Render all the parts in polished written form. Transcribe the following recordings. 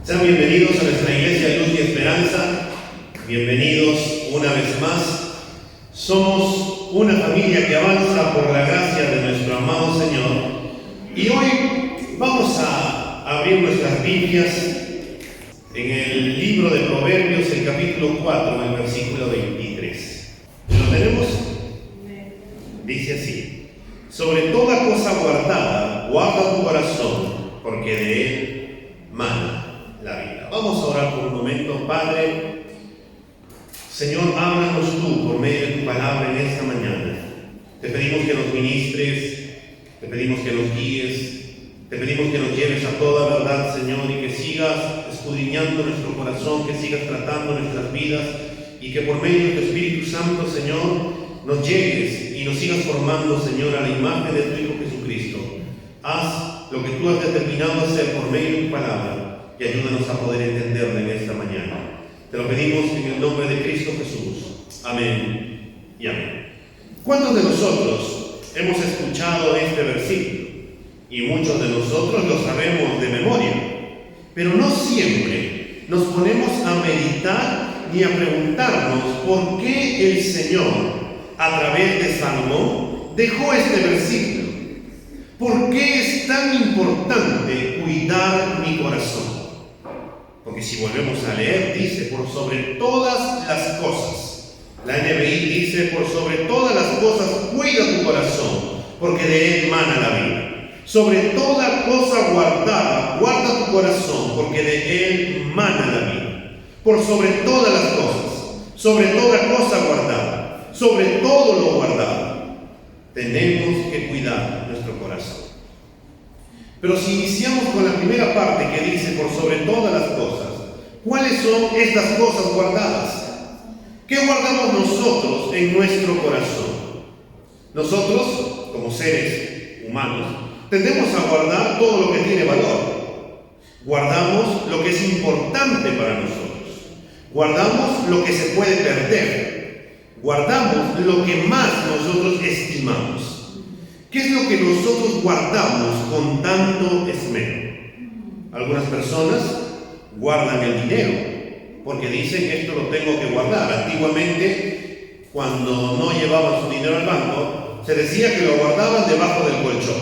Sean bienvenidos a nuestra Iglesia Luz y Esperanza. Bienvenidos una vez más. Somos una familia que avanza por la gracia de nuestro amado Señor. Y hoy vamos a abrir nuestras Biblias en el libro de Proverbios, el capítulo 4, el versículo 23. ¿Lo tenemos? Dice así: sobre toda cosa guardada, guarda tu corazón, porque de él mana la vida. Vamos a orar por un momento. Padre, Señor, háblanos tú por medio de tu palabra en esta mañana. Te pedimos que nos ministres, te pedimos que nos guíes, te pedimos que nos lleves a toda verdad, Señor, y que sigas escudriñando nuestro corazón, que sigas tratando nuestras vidas, y que por medio de tu Espíritu Santo, Señor, nos llegues y nos sigas formando, Señor, a la imagen de tu Hijo Jesucristo. Haz lo que tú has determinado hacer por medio de tu palabra y ayúdanos a poder entenderla en esta mañana. Te lo pedimos en el nombre de Cristo Jesús. Amén y amén. ¿Cuántos de nosotros hemos escuchado este versículo? Y muchos de nosotros lo sabemos de memoria, pero no siempre nos ponemos a meditar ni a preguntarnos por qué el Señor, a través de Salomón, dejó este versículo. ¿Por qué es tan importante cuidar mi corazón? Porque si volvemos a leer, dice, por sobre todas las cosas. La NBI dice, por sobre todas las cosas, cuida tu corazón, porque de él mana la vida. Sobre toda cosa guardada, guarda tu corazón, porque de él mana la vida. Por sobre todas las cosas, sobre toda cosa guardada, sobre todo lo guardado, tenemos que cuidar nuestro corazón. Pero si iniciamos con la primera parte que dice por sobre todas las cosas, ¿cuáles son estas cosas guardadas? ¿Qué guardamos nosotros en nuestro corazón? Nosotros, como seres humanos, tendemos a guardar todo lo que tiene valor. Guardamos lo que es importante para nosotros. Guardamos lo que se puede perder. Guardamos lo que más nosotros estimamos. ¿Qué es lo que nosotros guardamos con tanto esmero? Algunas personas guardan el dinero porque dicen que esto lo tengo que guardar. Antiguamente, cuando no llevaban su dinero al banco, se decía que lo guardaban debajo del colchón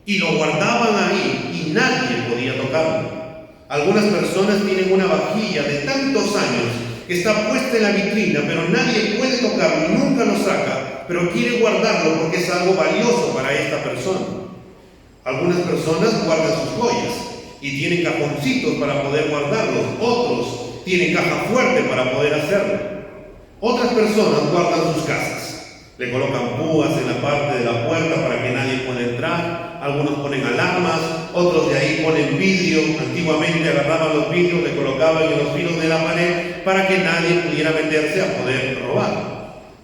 y lo guardaban ahí y nadie podía tocarlo. Algunas personas tienen una vajilla de tantos años que está puesta en la vitrina, pero nadie puede tocarlo y nunca lo saca, pero quiere guardarlo porque es algo valioso para esta persona. Algunas personas guardan sus joyas y tienen cajoncitos para poder guardarlos. Otros tienen caja fuerte para poder hacerlo. Otras personas guardan sus casas. Le colocan púas en la parte de la puerta para que nadie pueda entrar. Algunos ponen alarmas, otros de ahí ponen vidrio. Antiguamente agarraban los vidrios, le colocaban en los filos de la pared para que nadie pudiera meterse a poder robar.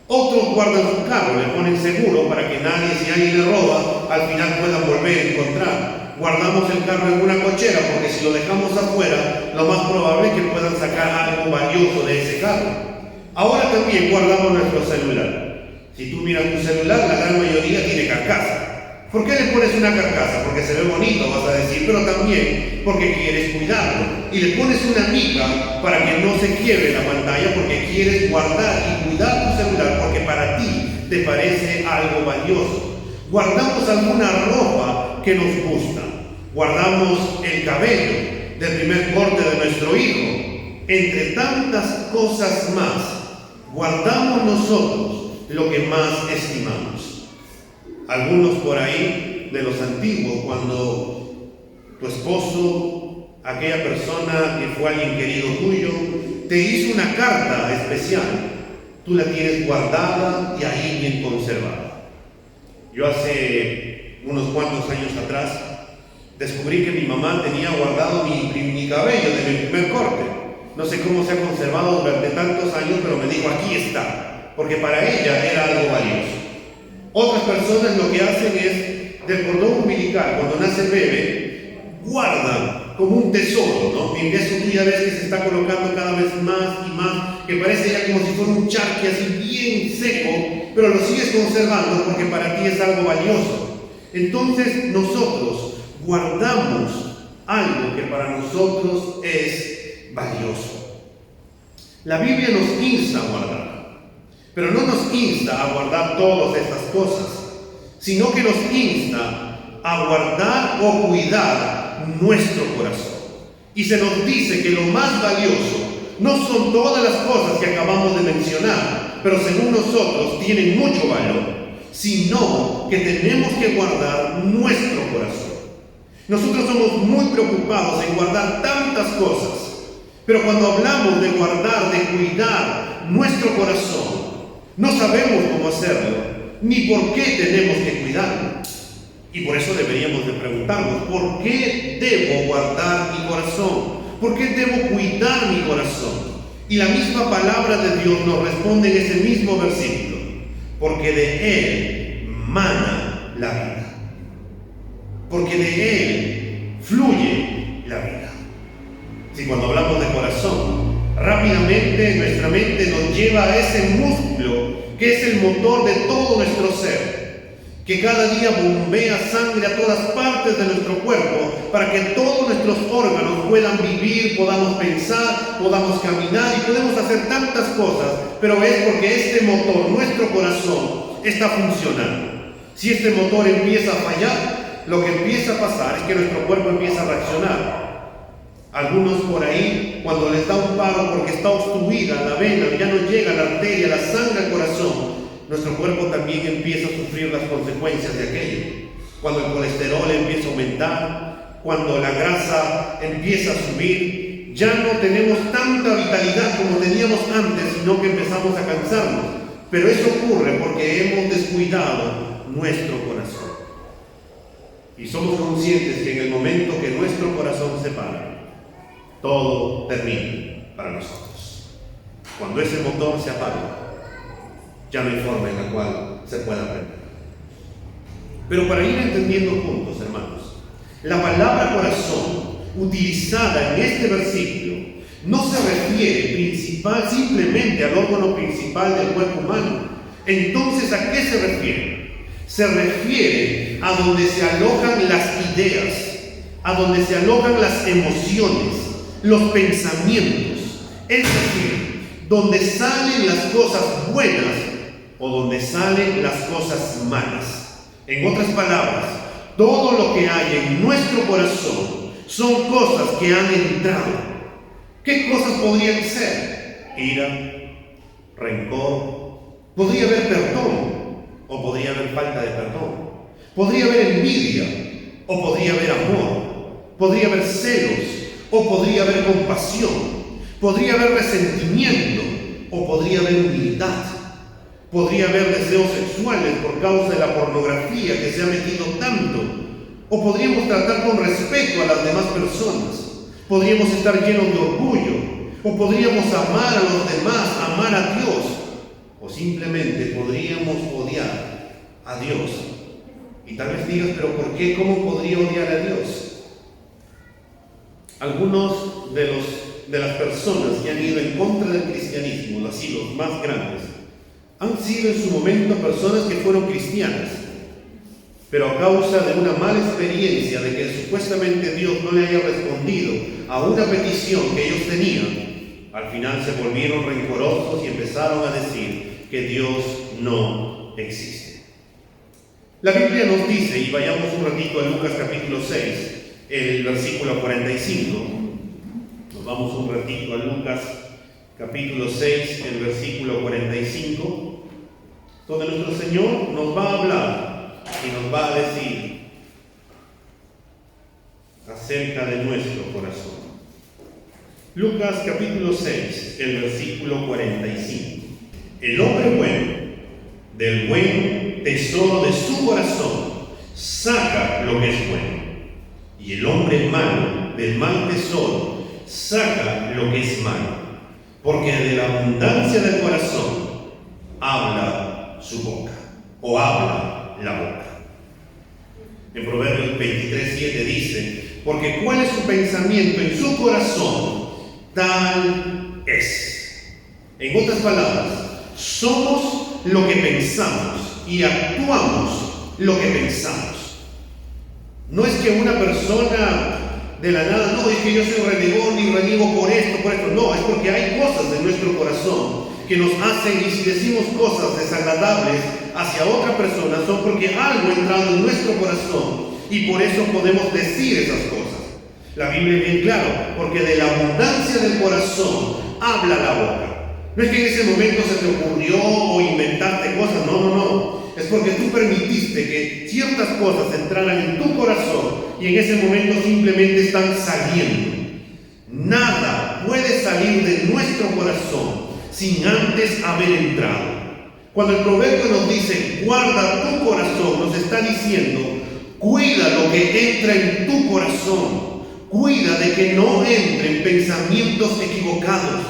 Otros guardan su carro, le ponen seguro para que nadie, si alguien le roba, al final puedan volver a encontrar. Guardamos el carro en una cochera porque si lo dejamos afuera, lo más probable es que puedan sacar algo valioso de ese carro. Ahora también guardamos nuestro celular. Si tú miras tu celular, la gran mayoría tiene carcasa. ¿Por qué le pones una carcasa? Porque se ve bonito, vas a decir, pero también porque quieres cuidarlo. Y le pones una mica para que no se quiebre la pantalla, porque quieres guardar y cuidar tu celular, porque para ti te parece algo valioso. Guardamos alguna ropa que nos gusta. Guardamos el cabello del primer corte de nuestro hijo. Entre tantas cosas más, guardamos nosotros lo que más estimamos. Algunos por ahí de los antiguos, cuando tu esposo, aquella persona que fue alguien querido tuyo, te hizo una carta especial, tú la tienes guardada y ahí bien conservada. Yo hace unos cuantos años atrás descubrí que mi mamá tenía guardado mi cabello de mi primer corte. No sé cómo se ha conservado durante tantos años, pero me dijo, aquí está, porque para ella era algo valioso. Otras personas lo que hacen es, del cordón umbilical, cuando nace el bebé, guardan como un tesoro, ¿no? Y eso tú ya ves que se está colocando cada vez más y más, que parece ya como si fuera un charqui así bien seco, pero lo sigues conservando porque para ti es algo valioso. Entonces nosotros guardamos algo que para nosotros es valioso. La Biblia nos insta a guardar, pero no nos insta a guardar todas estas cosas, sino que nos insta a guardar o cuidar nuestro corazón. Y se nos dice que lo más valioso no son todas las cosas que acabamos de mencionar, pero según nosotros tienen mucho valor, sino que tenemos que guardar nuestro corazón. Nosotros somos muy preocupados en guardar tantas cosas, pero cuando hablamos de guardar, de cuidar nuestro corazón, no sabemos cómo hacerlo, ni por qué tenemos que cuidarlo. Y por eso deberíamos de preguntarnos, ¿por qué debo guardar mi corazón? ¿Por qué debo cuidar mi corazón? Y la misma palabra de Dios nos responde en ese mismo versículo, porque de él mana la vida. Porque de él fluye la vida. Si cuando hablamos de corazón, rápidamente nuestra mente nos lleva a ese músculo que es el motor de todo nuestro ser, que cada día bombea sangre a todas partes de nuestro cuerpo para que todos nuestros órganos puedan vivir, podamos pensar, podamos caminar y podemos hacer tantas cosas, pero es porque este motor, nuestro corazón, está funcionando. Si este motor empieza a fallar, lo que empieza a pasar es que nuestro cuerpo empieza a reaccionar. Algunos por ahí, cuando les da un paro porque está obstruida la vena, ya no llega la arteria, la sangre al corazón, nuestro cuerpo también empieza a sufrir las consecuencias de aquello. Cuando el colesterol empieza a aumentar, cuando la grasa empieza a subir, ya no tenemos tanta vitalidad como teníamos antes, sino que empezamos a cansarnos. Pero eso ocurre porque hemos descuidado nuestro corazón. Y somos conscientes que en el momento que nuestro corazón se para, todo termina para nosotros. Cuando ese motor se apaga, ya no hay forma en la cual se pueda aprender. Pero para ir entendiendo juntos, hermanos, la palabra corazón utilizada en este versículo no se refiere simplemente al órgano principal del cuerpo humano. Entonces, ¿a qué se refiere? Se refiere a donde se alojan las ideas, a donde se alojan las emociones, los pensamientos, es decir, donde salen las cosas buenas o donde salen las cosas malas. En otras palabras, todo lo que hay en nuestro corazón son cosas que han entrado. ¿Qué cosas podrían ser? Ira, rencor, podría haber perdón o podría haber falta de perdón, podría haber envidia o podría haber amor, podría haber celos o podría haber compasión, podría haber resentimiento o podría haber humildad, podría haber deseos sexuales por causa de la pornografía que se ha metido tanto, o podríamos tratar con respeto a las demás personas, podríamos estar llenos de orgullo, o podríamos amar a los demás, amar a Dios, o simplemente podríamos odiar a Dios. Y tal vez digas, pero ¿por qué? ¿Cómo podría odiar a Dios? Algunos de las personas que han ido en contra del cristianismo, así los más grandes, han sido en su momento personas que fueron cristianas, pero a causa de una mala experiencia de que supuestamente Dios no le haya respondido a una petición que ellos tenían, al final se volvieron rencorosos y empezaron a decir que Dios no existe. La Biblia nos dice, y vayamos un ratito a Lucas capítulo 6, el versículo 45. Nos vamos un ratito a Lucas capítulo 6, el versículo 45, donde nuestro Señor nos va a hablar y nos va a decir acerca de nuestro corazón. Lucas capítulo 6, el versículo 45. El hombre bueno, del buen tesoro de su corazón, saca lo que es bueno. Y el hombre malo, del mal tesoro, saca lo que es malo. Porque de la abundancia del corazón habla su boca, o habla la boca. En Proverbios 23:7 dice, porque cuál es su pensamiento en su corazón, tal es. En otras palabras, somos lo que pensamos y actuamos lo que pensamos. No es que una persona de la nada, no, es que yo soy renegón y reniego por esto. No, es porque hay cosas en nuestro corazón que nos hacen, y si decimos cosas desagradables hacia otra persona, son porque algo ha entrado en nuestro corazón y por eso podemos decir esas cosas. La Biblia es bien claro, porque de la abundancia del corazón habla la boca. No es que en ese momento se te ocurrió o inventaste cosas, no. Es porque tú permitiste que ciertas cosas entraran en tu corazón y en ese momento simplemente están saliendo. Nada puede salir de nuestro corazón sin antes haber entrado. Cuando el proverbio nos dice, guarda tu corazón, nos está diciendo, cuida lo que entra en tu corazón. Cuida de que no entren pensamientos equivocados.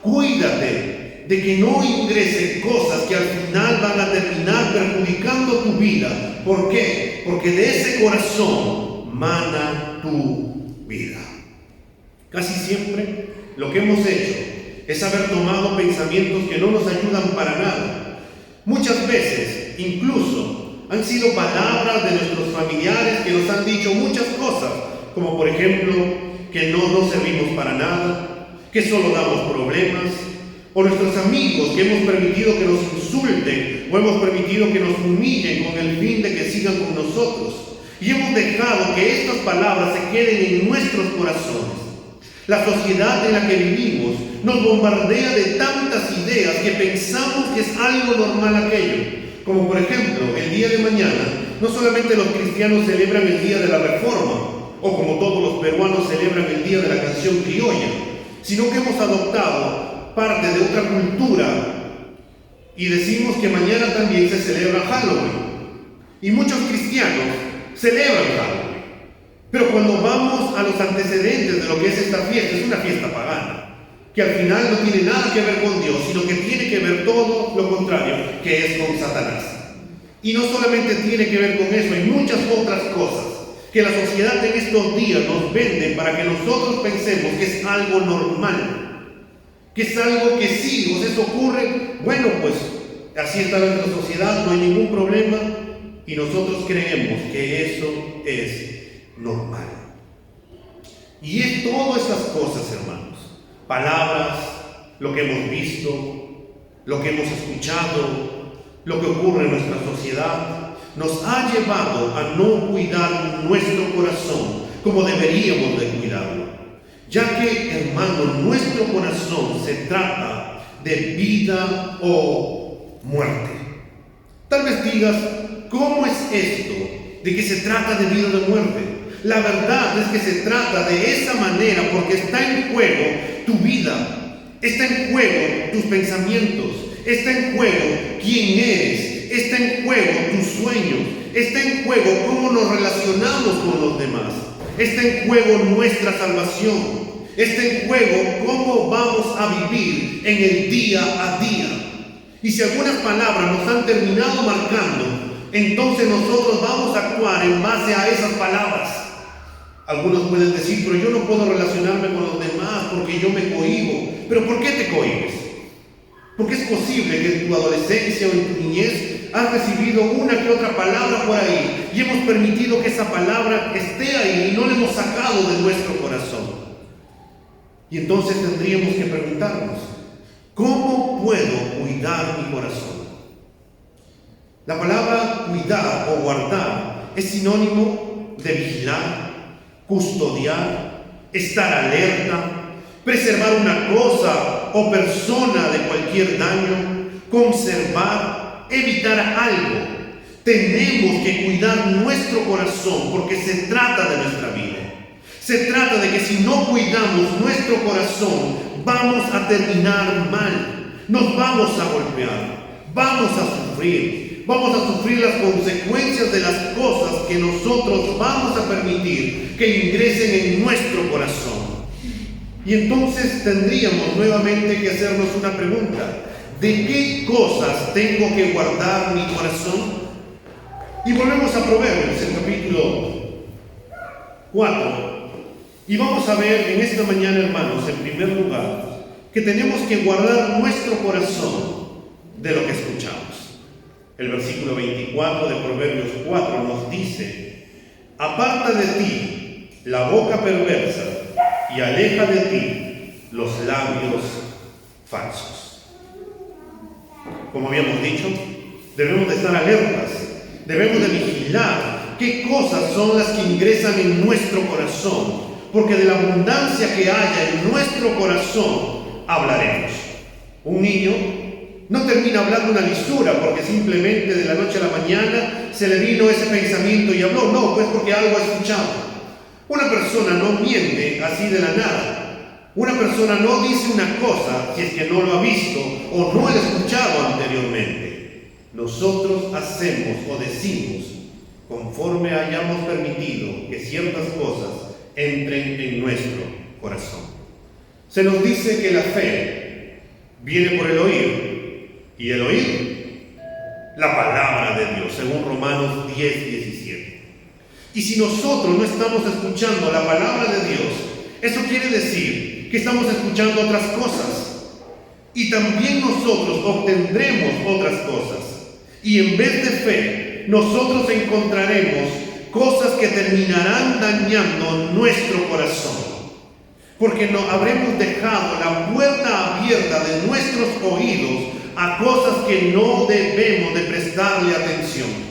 Cuídate de que no ingresen cosas que al final van a terminar perjudicando tu vida. ¿Por qué? Porque de ese corazón mana tu vida. Casi siempre lo que hemos hecho es haber tomado pensamientos que no nos ayudan para nada. Muchas veces, incluso, han sido palabras de nuestros familiares que nos han dicho muchas cosas, como por ejemplo, que no servimos para nada, que solo damos problemas, o nuestros amigos que hemos permitido que nos insulten, o hemos permitido que nos humillen con el fin de que sigan con nosotros. Y hemos dejado que estas palabras se queden en nuestros corazones. La sociedad en la que vivimos nos bombardea de tantas ideas que pensamos que es algo normal aquello. Como por ejemplo, el día de mañana, no solamente los cristianos celebran el Día de la Reforma, o como todos los peruanos celebran el Día de la Canción Criolla, sino que hemos adoptado parte de otra cultura y decimos que mañana también se celebra Halloween. Y muchos cristianos celebran Halloween. Pero cuando vamos a los antecedentes de lo que es esta fiesta, es una fiesta pagana, que al final no tiene nada que ver con Dios, sino que tiene que ver todo lo contrario, que es con Satanás. Y no solamente tiene que ver con eso, hay muchas otras cosas que la sociedad en estos días nos vende para que nosotros pensemos que es algo normal, que es algo que sí, o sea, eso ocurre, bueno, pues así está nuestra sociedad, no hay ningún problema, y nosotros creemos que eso es normal. Y es todas estas cosas, hermanos, palabras, lo que hemos visto, lo que hemos escuchado, lo que ocurre en nuestra sociedad, nos ha llevado a no cuidar nuestro corazón como deberíamos de cuidarlo. Ya que, hermano, nuestro corazón se trata de vida o muerte. Tal vez digas, ¿cómo es esto de que se trata de vida o de muerte? La verdad es que se trata de esa manera porque está en juego tu vida, está en juego tus pensamientos, está en juego quién eres, está en juego tus sueños, está en juego cómo nos relacionamos con los demás, está en juego nuestra salvación, está en juego cómo vamos a vivir en el día a día. Y si algunas palabras nos han terminado marcando, entonces nosotros vamos a actuar en base a esas palabras. Algunos pueden decir, pero yo no puedo relacionarme con los demás porque yo me cohíbo. ¿Pero por qué te cohibes? Porque es posible que en tu adolescencia o en tu niñez has recibido una que otra palabra por ahí y hemos permitido que esa palabra esté ahí y no la hemos sacado de nuestro corazón. Y entonces tendríamos que preguntarnos, ¿cómo puedo cuidar mi corazón? La palabra cuidar o guardar es sinónimo de vigilar, custodiar, estar alerta, preservar una cosa o persona de cualquier daño, conservar, evitar algo. Tenemos que cuidar nuestro corazón porque se trata de nuestra vida. Se trata de que si no cuidamos nuestro corazón, vamos a terminar mal. Nos vamos a golpear, vamos a sufrir las consecuencias de las cosas que nosotros vamos a permitir que ingresen en nuestro corazón. Y entonces tendríamos nuevamente que hacernos una pregunta: ¿de qué cosas tengo que guardar mi corazón? Y volvemos a Proverbios, el capítulo 4. Y vamos a ver en esta mañana, hermanos, en primer lugar, que tenemos que guardar nuestro corazón de lo que escuchamos. El versículo 24 de Proverbios 4 nos dice: aparta de ti la boca perversa y aleja de ti los labios falsos. Como habíamos dicho, debemos de estar alertas, debemos de vigilar qué cosas son las que ingresan en nuestro corazón, porque de la abundancia que haya en nuestro corazón hablaremos. Un niño no termina hablando una lisura porque simplemente de la noche a la mañana se le vino ese pensamiento y habló. No, pues porque algo ha escuchado. Una persona no miente así de la nada. Una persona no dice una cosa si es que no lo ha visto o no lo ha escuchado anteriormente. Nosotros hacemos o decimos conforme hayamos permitido que ciertas cosas entren en nuestro corazón. Se nos dice que la fe viene por el oír, y el oír la palabra de Dios, según Romanos 10:17. Y si nosotros no estamos escuchando la palabra de Dios, eso quiere decir que estamos escuchando otras cosas, y también nosotros obtendremos otras cosas, y en vez de fe nosotros encontraremos cosas que terminarán dañando nuestro corazón, porque no habremos dejado la puerta abierta de nuestros oídos a cosas que no debemos de prestarle atención.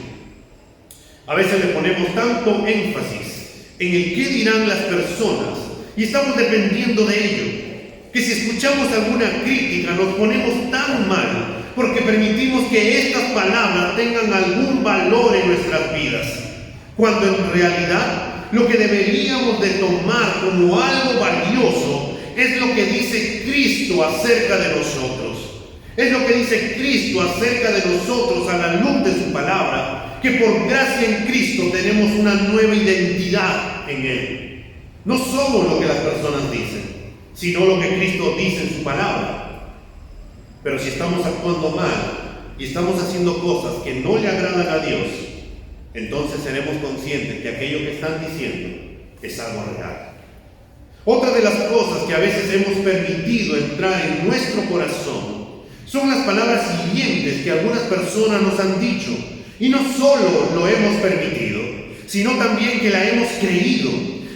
A veces le ponemos tanto énfasis en el qué dirán las personas y estamos dependiendo de ello, que si escuchamos alguna crítica nos ponemos tan mal porque permitimos que estas palabras tengan algún valor en nuestras vidas, cuando en realidad lo que deberíamos de tomar como algo valioso es lo que dice Cristo acerca de nosotros. Es lo que dice Cristo acerca de nosotros a la luz de su palabra, que por gracia en Cristo tenemos una nueva identidad en Él. No somos lo que las personas dicen, sino lo que Cristo dice en su palabra. Pero si estamos actuando mal y estamos haciendo cosas que no le agradan a Dios, entonces seremos conscientes que aquello que están diciendo es algo real. Otra de las cosas que a veces hemos permitido entrar en nuestro corazón son las palabras hirientes que algunas personas nos han dicho. Y no solo lo hemos permitido, sino también que la hemos creído,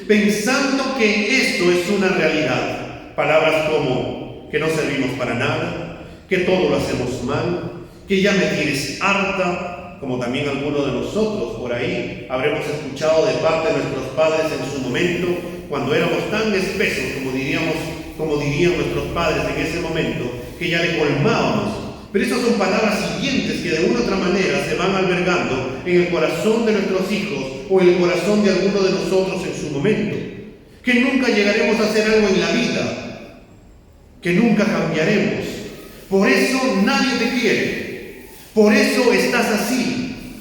pensando que esto es una realidad. Palabras como que no servimos para nada, que todo lo hacemos mal, que ya me tienes harta, como también algunos de nosotros por ahí habremos escuchado de parte de nuestros padres en su momento, cuando éramos tan espesos, como dirían nuestros padres en ese momento, que ya le colmábamos. Pero esas son palabras siguientes que de una u otra manera se van albergando en el corazón de nuestros hijos o en el corazón de alguno de nosotros en su momento. Que nunca llegaremos a hacer algo en la vida, que nunca cambiaremos. Por eso nadie te quiere, por eso estás así.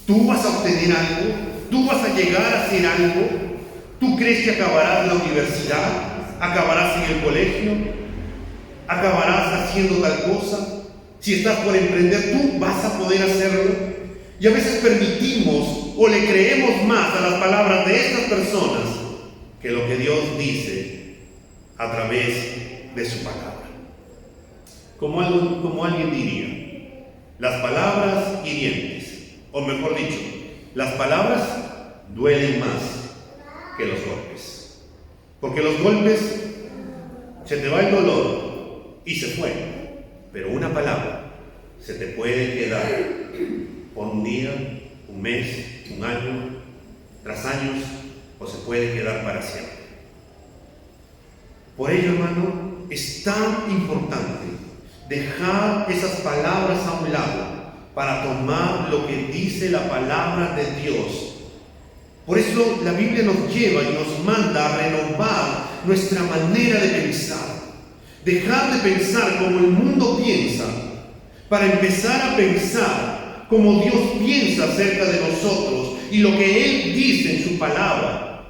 Tú vas a obtener algo, tú vas a llegar a hacer algo, tú crees que acabarás la universidad, acabarás en el colegio, acabarás haciendo tal cosa. Si estás por emprender, tú vas a poder hacerlo. Y a veces permitimos o le creemos más a las palabras de estas personas que lo que Dios dice a través de su palabra. Como alguien diría, las palabras hirientes, o mejor dicho, las palabras duelen más que los golpes. Porque los golpes, se te va el dolor y se fue, pero una palabra se te puede quedar por un día, un mes, un año, tras años, o se puede quedar para siempre. Por ello, hermano, es tan importante dejar esas palabras a un lado para tomar lo que dice la palabra de Dios. Por eso la Biblia nos lleva y nos manda a renovar nuestra manera de pensar. Dejar de pensar como el mundo piensa, para empezar a pensar como Dios piensa acerca de nosotros y lo que Él dice en su palabra.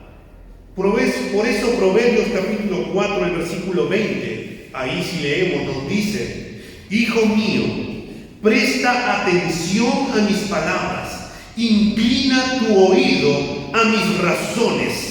Por eso Proverbios capítulo 4, el versículo 20, ahí si leemos nos dice: Hijo mío, presta atención a mis palabras, inclina tu oído a mis razones.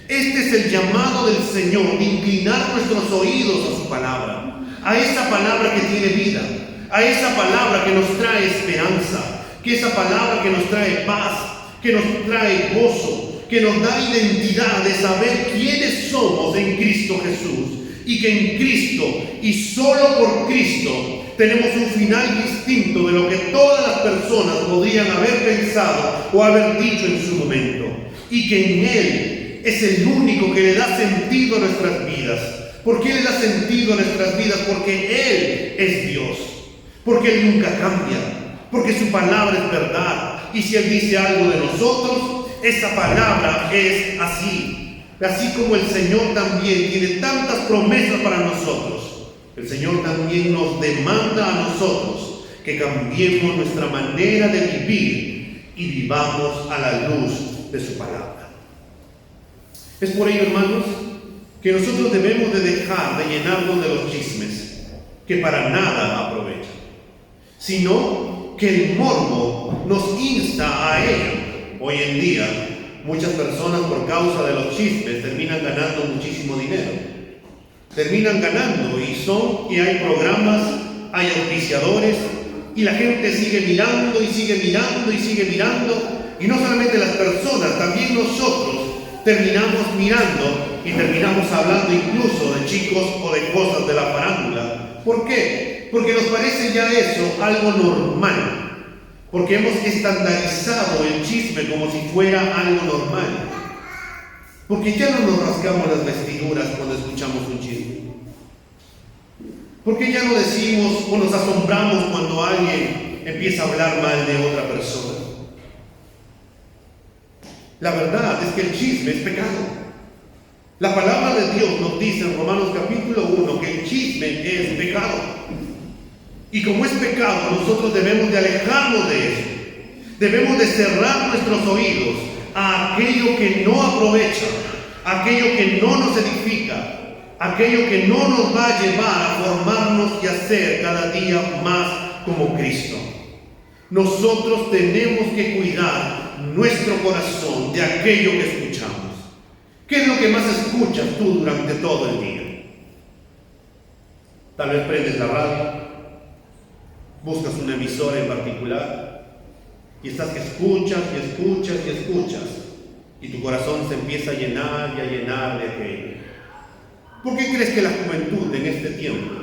Este es el llamado del Señor, de inclinar nuestros oídos a su palabra, a esa palabra que tiene vida, a esa palabra que nos trae esperanza, que esa palabra que nos trae paz, que nos trae gozo, que nos da identidad de saber quiénes somos en Cristo Jesús, y que en Cristo y solo por Cristo tenemos un final distinto de lo que todas las personas podrían haber pensado o haber dicho en su momento, y que en Él es el único que le da sentido a nuestras vidas. ¿Por qué le da sentido a nuestras vidas? Porque Él es Dios, porque Él nunca cambia, porque su palabra es verdad, y si Él dice algo de nosotros, esa palabra es así. Así como el Señor también tiene tantas promesas para nosotros, el Señor también nos demanda a nosotros que cambiemos nuestra manera de vivir y vivamos a la luz de su palabra. Es por ello, hermanos, que nosotros debemos de dejar de llenarnos de los chismes que para nada aprovechan, sino que el morbo nos insta a ello. Hoy en día, muchas personas por causa de los chismes terminan ganando muchísimo dinero. Terminan ganando y hay programas, hay auspiciadores, y la gente sigue mirando y sigue mirando y sigue mirando. Y no solamente las personas, también nosotros terminamos mirando y terminamos hablando incluso de chicos o de cosas de la farándula. ¿Por qué? Porque nos parece ya eso algo normal. Porque hemos estandarizado el chisme como si fuera algo normal. Porque ya no nos rascamos las vestiduras cuando escuchamos un chisme. Porque ya no decimos o nos asombramos cuando alguien empieza a hablar mal de otra persona. La verdad es que el chisme es pecado. La palabra de Dios nos dice en Romanos capítulo 1 que el chisme es pecado. Y como es pecado, nosotros debemos de alejarnos de eso. Debemos de cerrar nuestros oídos a aquello que no aprovecha, a aquello que no nos edifica, aquello que no nos va a llevar a formarnos y a ser cada día más como Cristo. Nosotros tenemos que cuidar nuestro corazón de aquello que escuchamos. ¿Qué es lo que más escuchas tú durante todo el día? Tal vez prendes la radio, buscas una emisora en particular y estás que escuchas y escuchas y escuchas, y tu corazón se empieza a llenar y a llenar de aquello. ¿Por qué crees que la juventud en este tiempo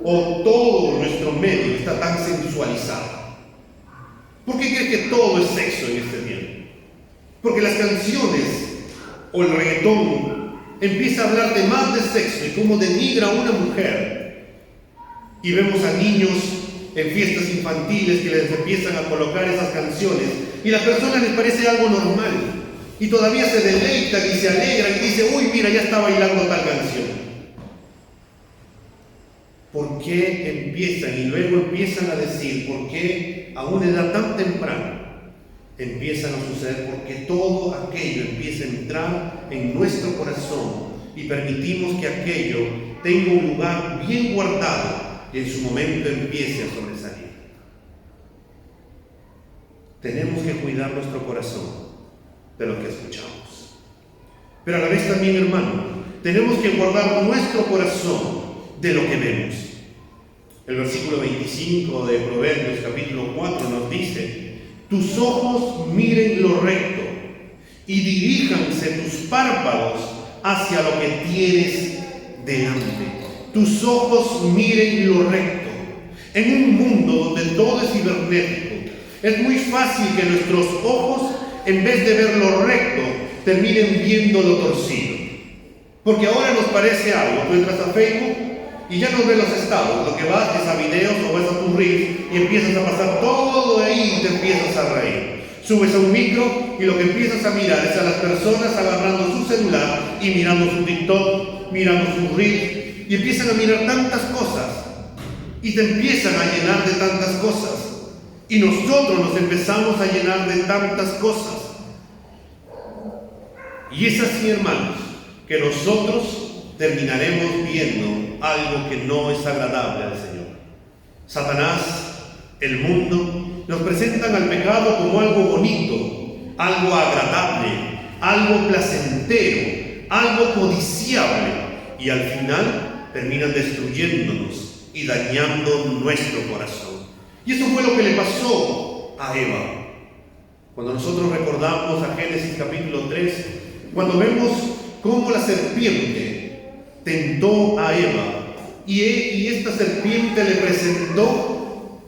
o todo nuestro medio está tan sensualizado? ¿Por qué crees que todo es sexo en este tiempo? Porque las canciones o el reggaetón empieza a hablar de más de sexo y cómo denigra a una mujer, y vemos a niños en fiestas infantiles que les empiezan a colocar esas canciones y a las personas les parece algo normal y todavía se deleitan y se alegran y dicen: uy, mira, ya está bailando tal canción. ¿Por qué empiezan? Y luego empiezan a decir por qué a una edad tan temprana empiezan a suceder, porque todo aquello empieza a entrar en nuestro corazón y permitimos que aquello tenga un lugar bien guardado y en su momento empiece a sobresalir. Tenemos que cuidar nuestro corazón de lo que escuchamos. Pero a la vez también, hermano, tenemos que guardar nuestro corazón de lo que vemos. El versículo 25 de Proverbios capítulo 4 nos dice: tus ojos miren lo recto y diríjanse tus párpados hacia lo que tienes delante. Tus ojos miren lo recto. En un mundo donde todo es cibernético, es muy fácil que nuestros ojos, en vez de ver lo recto, terminen viendo lo torcido. Porque ahora nos parece algo. Tú entras a Facebook y ya no ves los estados. Lo que vas es a videos o vas a tu reel y empiezas a pasar todo ahí y te empiezas a reír. Subes a un micro y lo que empiezas a mirar es a las personas agarrando su celular y mirando su TikTok, mirando su reel, y empiezan a mirar tantas cosas y te empiezan a llenar de tantas cosas, y nosotros nos empezamos a llenar de tantas cosas. Y es así, hermanos, que nosotros terminaremos viendo algo que no es agradable al Señor. Satanás, el mundo, nos presentan al pecado como algo bonito, algo agradable, algo placentero, algo codiciable, y al final terminan destruyéndonos y dañando nuestro corazón. Y eso fue lo que le pasó a Eva. Cuando nosotros recordamos a Génesis capítulo 3, cuando vemos cómo la serpiente tentó a Eva y esta serpiente le presentó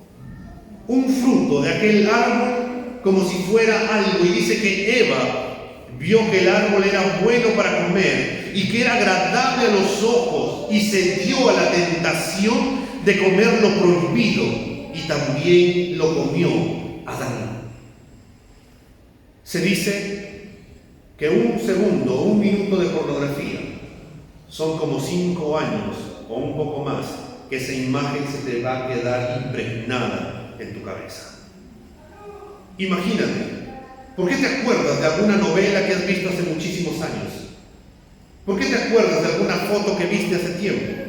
un fruto de aquel árbol como si fuera algo, y dice que Eva vio que el árbol era bueno para comer y que era agradable a los ojos, y se dio a la tentación de comer lo prohibido, y también lo comió Adán. Se dice que un segundo, un minuto de pornografía son como 5 años o un poco más que esa imagen se te va a quedar impregnada en tu cabeza. Imagínate, ¿por qué te acuerdas de alguna novela que has visto hace muchísimos años? ¿Por qué te acuerdas de alguna foto que viste hace tiempo?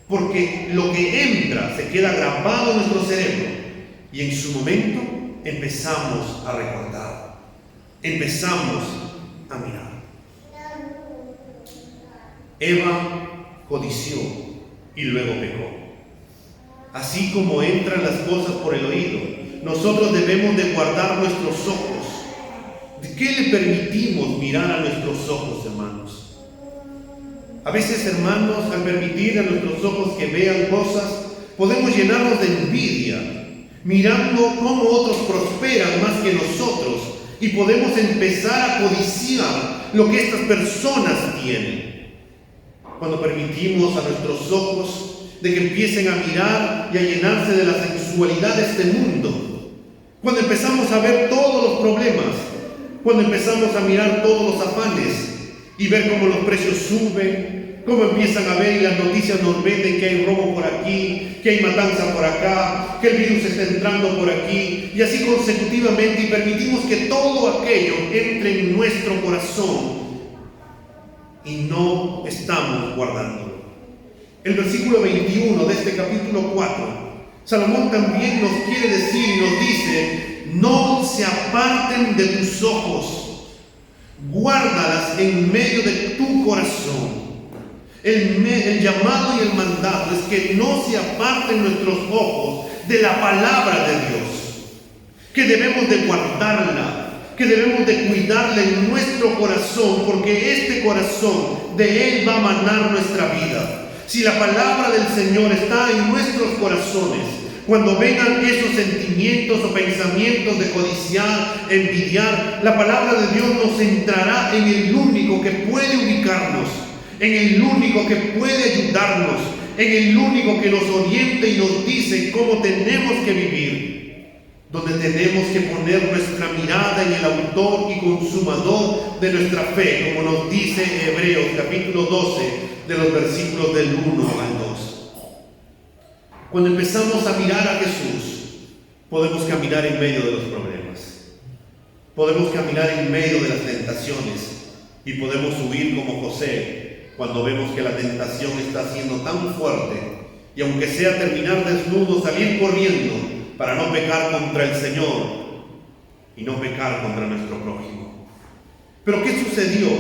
Porque lo que entra se queda grabado en nuestro cerebro y en su momento empezamos a recordar, empezamos a mirar. Eva codició y luego pecó. Así como entran las cosas por el oído, nosotros debemos de guardar nuestros ojos. ¿De qué le permitimos mirar a nuestros ojos, hermanos? A veces, hermanos, al permitir a nuestros ojos que vean cosas, podemos llenarnos de envidia, mirando cómo otros prosperan más que nosotros, y podemos empezar a codiciar lo que estas personas tienen. Cuando permitimos a nuestros ojos de que empiecen a mirar y a llenarse de la sensualidad de este mundo, cuando empezamos a ver todos los problemas, cuando empezamos a mirar todos los afanes y ver cómo los precios suben, cómo empiezan a ver y las noticias nos venden que hay robo por aquí, que hay matanza por acá, que el virus está entrando por aquí, y así consecutivamente, y permitimos que todo aquello entre en nuestro corazón y no estamos guardándolo. El versículo 21 de este capítulo 4, Salomón también nos quiere decir y nos dice: no se aparten de tus ojos, guárdalas en medio de tu corazón. El llamado y el mandato es que no se aparten nuestros ojos de la palabra de Dios, que debemos de guardarla, que debemos de cuidarla en nuestro corazón, porque este corazón, de él va a manar nuestra vida. Si la palabra del Señor está en nuestros corazones, cuando vengan esos sentimientos o pensamientos de codiciar, envidiar, la palabra de Dios nos entrará en el único que puede ubicarnos, en el único que puede ayudarnos, en el único que nos orienta y nos dice cómo tenemos que vivir, donde tenemos que poner nuestra mirada en el autor y consumador de nuestra fe, como nos dice Hebreos capítulo 12, de los versículos del 1 al 2. Cuando empezamos a mirar a Jesús, podemos caminar en medio de los problemas, podemos caminar en medio de las tentaciones, y podemos huir como José cuando vemos que la tentación está siendo tan fuerte, y aunque sea terminar desnudo, salir corriendo para no pecar contra el Señor y no pecar contra nuestro prójimo. Pero ¿qué sucedió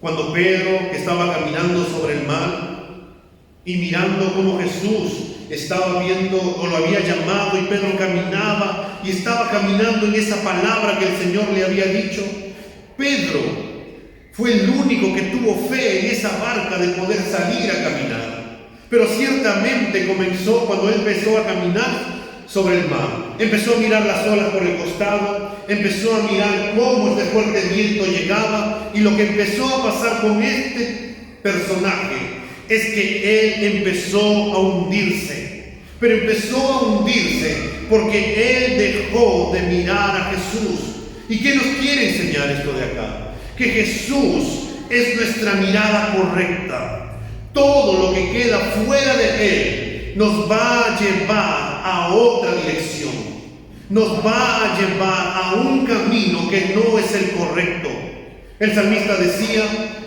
cuando Pedro estaba caminando sobre el mar y mirando cómo Jesús estaba viendo o lo había llamado, y Pedro caminaba y estaba caminando en esa palabra que el Señor le había dicho? Pedro fue el único que tuvo fe en esa barca de poder salir a caminar. Pero ciertamente comenzó cuando él empezó a caminar sobre el mar. Empezó a mirar las olas por el costado, empezó a mirar cómo este fuerte viento llegaba, y lo que empezó a pasar con este personaje es que él empezó a hundirse. Pero empezó a hundirse porque él dejó de mirar a Jesús. ¿Y qué nos quiere enseñar esto de acá? Que Jesús es nuestra mirada correcta. Todo lo que queda fuera de él nos va a llevar a otra dirección, nos va a llevar a un camino que no es el correcto. El salmista decía: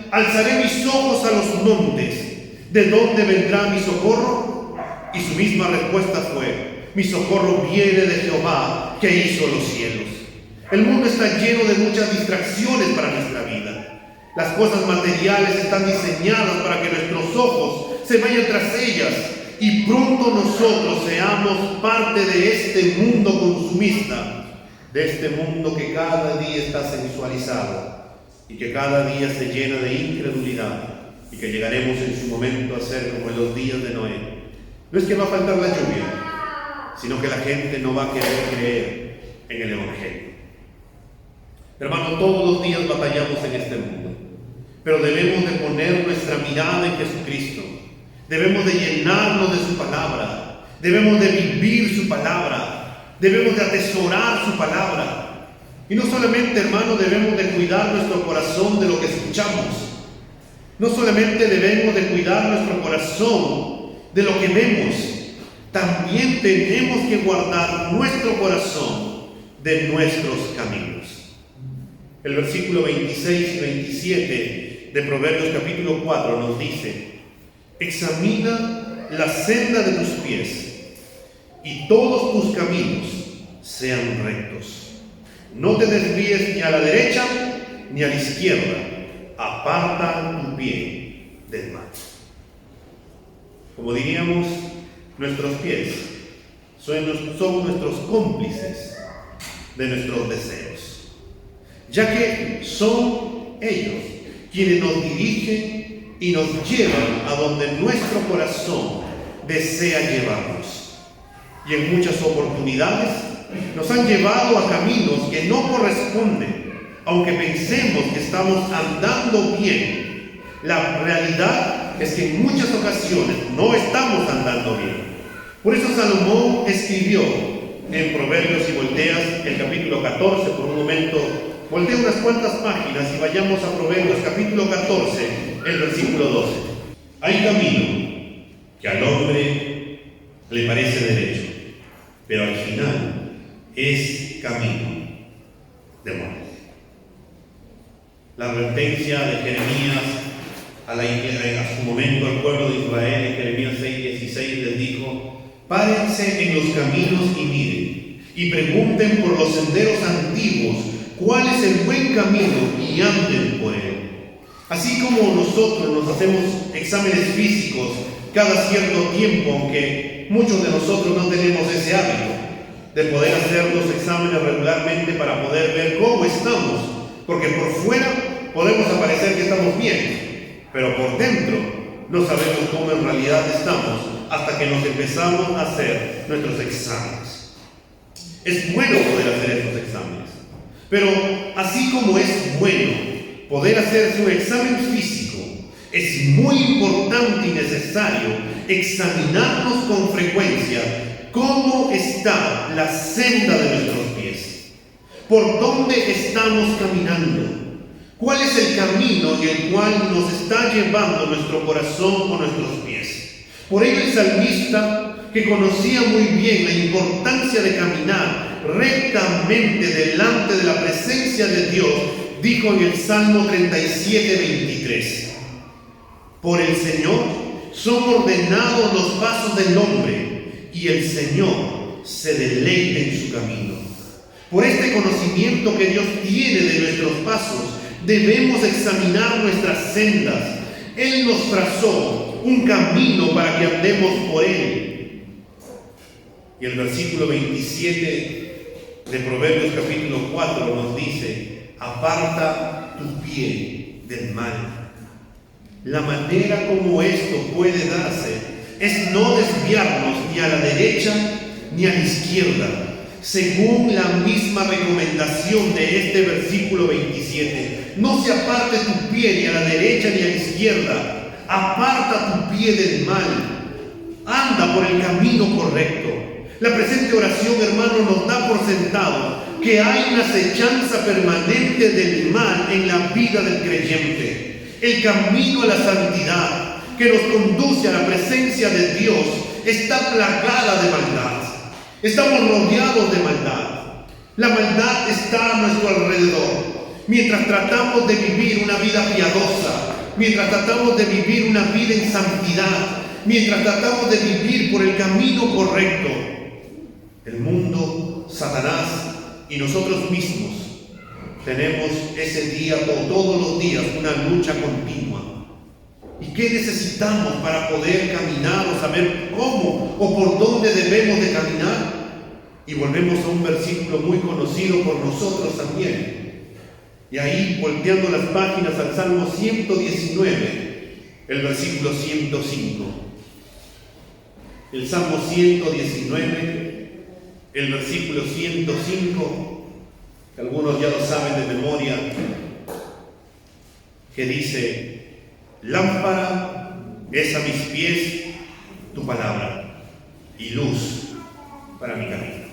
alzaré mis ojos a los montes, ¿de dónde vendrá mi socorro? Y su misma respuesta fue: mi socorro viene de Jehová, que hizo los cielos. El mundo está lleno de muchas distracciones para nuestra vida. Las cosas materiales están diseñadas para que nuestros ojos se vayan tras ellas, y pronto nosotros seamos parte de este mundo consumista. de este mundo que cada día está sensualizado y que cada día se llena de incredulidad, y que llegaremos en su momento a ser como en los días de Noé. No es que va a faltar la lluvia, sino que la gente no va a querer creer en el Evangelio. Hermano, todos los días batallamos en este mundo, pero debemos de poner nuestra mirada en Jesucristo. Debemos de llenarnos de su palabra, debemos de vivir su palabra, debemos de atesorar su palabra. Y no solamente, hermano, debemos de cuidar nuestro corazón de lo que escuchamos. No solamente debemos de cuidar nuestro corazón de lo que vemos, también tenemos que guardar nuestro corazón de nuestros caminos. El versículo 26 y 27 de Proverbios capítulo 4 nos dice: examina la senda de tus pies, y todos tus caminos sean rectos. No te desvíes ni a la derecha ni a la izquierda. Aparta tu pie del mal. Como diríamos, nuestros pies son nuestros cómplices de nuestros deseos, ya que son ellos quienes nos dirigen y nos llevan a donde nuestro corazón desea llevarnos. Y en muchas oportunidades nos han llevado a caminos que no corresponden. Aunque pensemos que estamos andando bien, la realidad es que en muchas ocasiones no estamos andando bien. Por eso Salomón escribió en Proverbios, y volteas el capítulo 14, por un momento, voltea unas cuantas páginas y vayamos a Proverbios capítulo 14, el versículo 12. Hay camino que al hombre le parece derecho, pero al final es camino de muerte. La advertencia de Jeremías a su momento al pueblo de Israel, en Jeremías 6:16 les dijo: párense en los caminos y miren, y pregunten por los senderos antiguos cuál es el buen camino, y anden por él. Así como nosotros nos hacemos exámenes físicos cada cierto tiempo, aunque muchos de nosotros no tenemos ese hábito de poder hacer los exámenes regularmente para poder ver cómo estamos, porque por fuera podemos aparecer que estamos bien, pero por dentro no sabemos cómo en realidad estamos hasta que nos empezamos a hacer nuestros exámenes. Es bueno poder hacer estos exámenes, pero así como es bueno poder hacer su examen físico, es muy importante y necesario examinarnos con frecuencia cómo está la senda de nuestros pies, por dónde estamos caminando, cuál es el camino en el cual nos está llevando nuestro corazón o nuestros pies. Por ello el salmista, que conocía muy bien la importancia de caminar rectamente delante de la presencia de Dios, dijo en el Salmo 37:23: por el Señor son ordenados los pasos del hombre, y el Señor se deleita en su camino. Por este conocimiento que Dios tiene de nuestros pasos, debemos examinar nuestras sendas. Él nos trazó un camino para que andemos por él. Y el versículo 27 de Proverbios capítulo 4 nos dice: aparta tu pie del mal. La manera como esto puede darse es no desviarnos ni a la derecha ni a la izquierda, según la misma recomendación de este versículo 27. No se aparte tu pie ni a la derecha ni a la izquierda, aparta tu pie del mal, anda por el camino correcto. La presente oración, hermano, nos da por sentado que hay una acechanza permanente del mal en la vida del creyente. El camino a la santidad que nos conduce a la presencia de Dios está plagada de maldad. Estamos rodeados de maldad. La maldad está a nuestro alrededor. Mientras tratamos de vivir una vida piadosa, mientras tratamos de vivir una vida en santidad, mientras tratamos de vivir por el camino correcto, el mundo, Satanás y nosotros mismos tenemos ese día, todos los días, una lucha continua. ¿Y qué necesitamos para poder caminar o saber cómo o por dónde debemos de caminar? Y volvemos a un versículo muy conocido por nosotros también. Y ahí, volteando las páginas al Salmo 119, el versículo 105. El Salmo 119, el versículo 105, que algunos ya lo saben de memoria, que dice: lámpara es a mis pies tu palabra y luz para mi camino.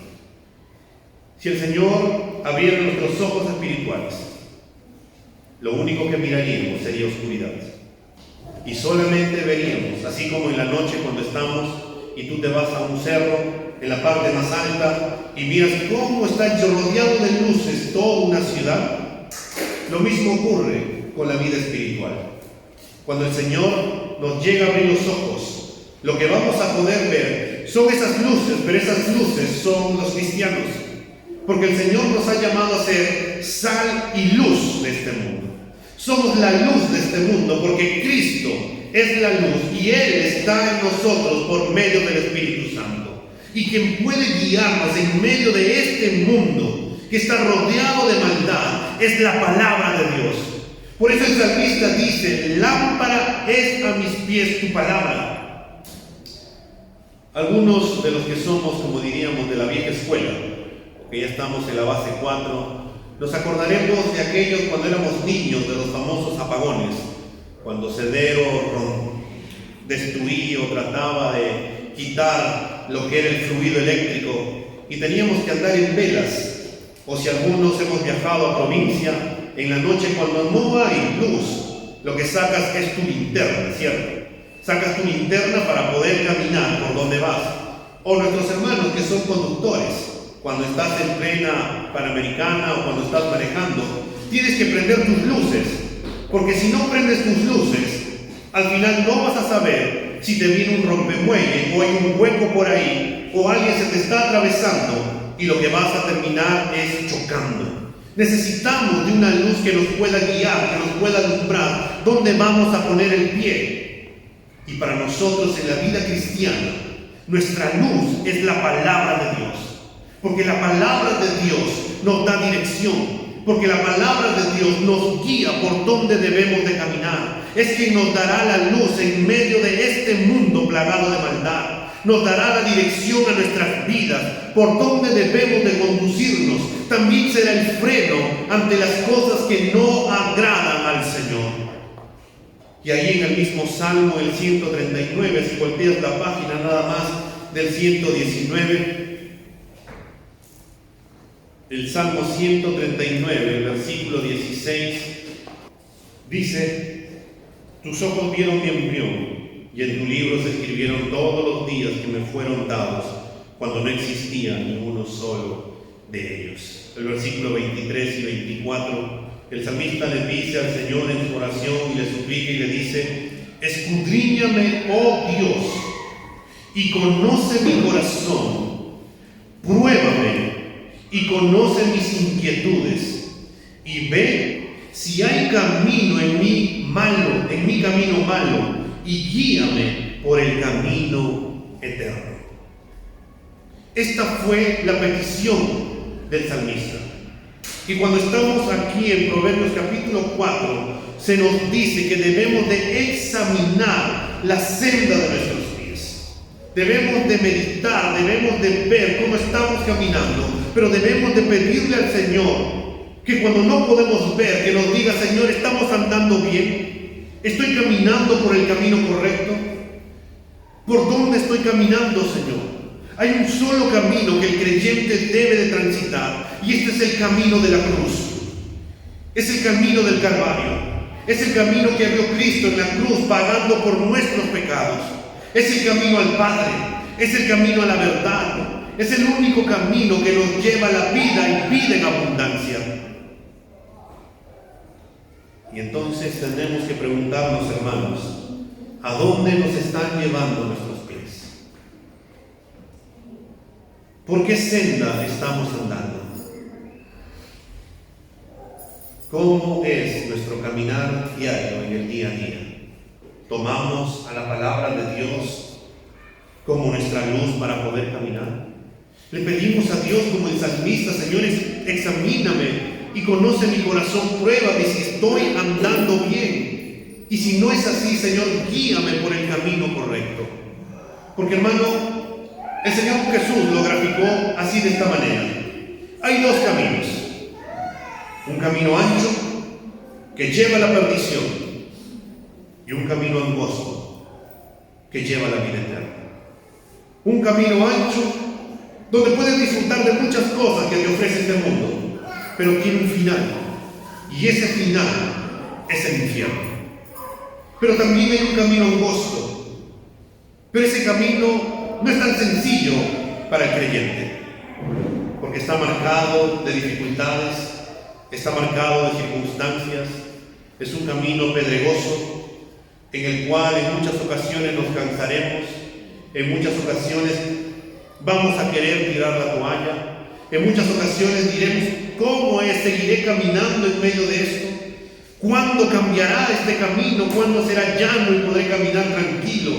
Si el Señor abriera nuestros ojos espirituales, lo único que miraríamos sería oscuridad. Y solamente veríamos, así como en la noche cuando estamos y tú te vas a un cerro en la parte más alta y miras cómo está rodeado de luces toda una ciudad. Lo mismo ocurre con la vida espiritual. Cuando el Señor nos llega a abrir los ojos, lo que vamos a poder ver son esas luces, pero esas luces son los cristianos. Porque el Señor nos ha llamado a ser sal y luz de este mundo. Somos la luz de este mundo porque Cristo es la luz y Él está en nosotros por medio del Espíritu Santo. Y quien puede guiarnos en medio de este mundo que está rodeado de maldad es la palabra de Dios. Por eso el salmista dice: lámpara es a mis pies tu palabra. Algunos de los que somos, como diríamos, de la vieja escuela, que ya estamos en la base 4, nos acordaremos de aquellos cuando éramos niños, de los famosos apagones, cuando Cedero destruía o trataba de quitar lo que era el fluido eléctrico y teníamos que andar en velas. O si algunos hemos viajado a provincia, en la noche cuando no hay luz, lo que sacas es tu linterna, ¿cierto? Sacas tu linterna para poder caminar por donde vas. O nuestros hermanos que son conductores, cuando estás en plena Panamericana o cuando estás manejando, tienes que prender tus luces, porque si no prendes tus luces, al final no vas a saber si te viene un rompemuelle o hay un hueco por ahí o alguien se te está atravesando y lo que vas a terminar es chocando. Necesitamos de una luz que nos pueda guiar, que nos pueda alumbrar dónde vamos a poner el pie. Y para nosotros en la vida cristiana, nuestra luz es la palabra de Dios. Porque la palabra de Dios nos da dirección, porque la palabra de Dios nos guía por donde debemos de caminar. Es quien nos dará la luz en medio de este mundo plagado de maldad. Nos dará la dirección a nuestras vidas, por donde debemos de conducirnos. También será el freno ante las cosas que no agradan al Señor. Y ahí en el mismo Salmo, el 139, si volteas la página nada más del 119, el Salmo 139, el versículo 16, dice: tus ojos vieron mi embrión, y en tu libro se escribieron todos los días que me fueron dados, cuando no existía ni uno solo de ellos. El versículo 23 y 24, el salmista le dice al Señor en su oración y le suplica y le dice: escudriñame, oh Dios, y conoce mi corazón, pruébame y conoce mis inquietudes, y ve si hay camino en mi camino malo, y guíame por el camino eterno. Esta fue la petición del salmista. Y cuando estamos aquí en Proverbios capítulo 4, se nos dice que debemos de examinar la senda de nuestros pies. Debemos de meditar, debemos de ver cómo estamos caminando, pero debemos de pedirle al Señor que cuando no podemos ver, que nos diga: Señor, ¿estamos andando bien? ¿Estoy caminando por el camino correcto? ¿Por dónde estoy caminando, Señor? Hay un solo camino que el creyente debe de transitar, y este es el camino de la cruz. Es el camino del Calvario. Es el camino que abrió Cristo en la cruz, pagando por nuestros pecados. Es el camino al Padre. Es el camino a la verdad. Es el único camino que nos lleva a la vida y vida en abundancia. Y entonces tendremos que preguntarnos, hermanos, ¿a dónde nos están llevando nuestros pies? ¿Por qué senda estamos andando? ¿Cómo es nuestro caminar diario en el día a día? ¿Tomamos a la palabra de Dios como nuestra luz para poder caminar? Le pedimos a Dios como el salmista: Señores, examíname y conoce mi corazón, pruébame si estoy andando bien. Y si no es así, Señor, guíame por el camino correcto. Porque, hermano, el Señor Jesús lo graficó así de esta manera. Hay dos caminos. Un camino ancho que lleva a la perdición y un camino angosto que lleva a la vida eterna. Un camino ancho donde puedes disfrutar de muchas cosas que te ofrece este mundo, pero tiene un final, y ese final es el infierno. Pero también hay un camino angosto, pero ese camino no es tan sencillo para el creyente, porque está marcado de dificultades, está marcado de circunstancias. Es un camino pedregoso en el cual en muchas ocasiones nos cansaremos, en muchas ocasiones vamos a querer tirar la toalla, en muchas ocasiones diremos: ¿cómo es? ¿Seguiré caminando en medio de esto? ¿Cuándo cambiará este camino? ¿Cuándo será llano y podré caminar tranquilo?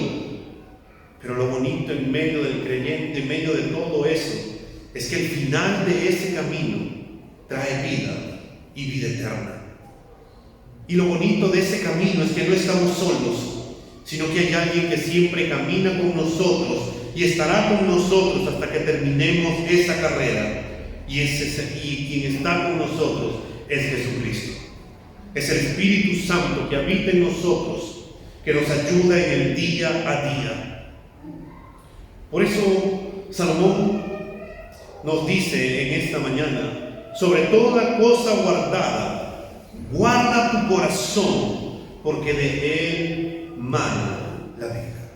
Pero lo bonito en medio del creyente, en medio de todo eso, es que el final de ese camino trae vida y vida eterna. Y lo bonito de ese camino es que no estamos solos, sino que hay alguien que siempre camina con nosotros y estará con nosotros hasta que terminemos esa carrera. Y quien está con nosotros es Jesucristo. Es el Espíritu Santo que habita en nosotros, que nos ayuda en el día a día. Por eso Salomón nos dice en esta mañana: sobre toda cosa guardada, guarda tu corazón, porque de él mana la vida.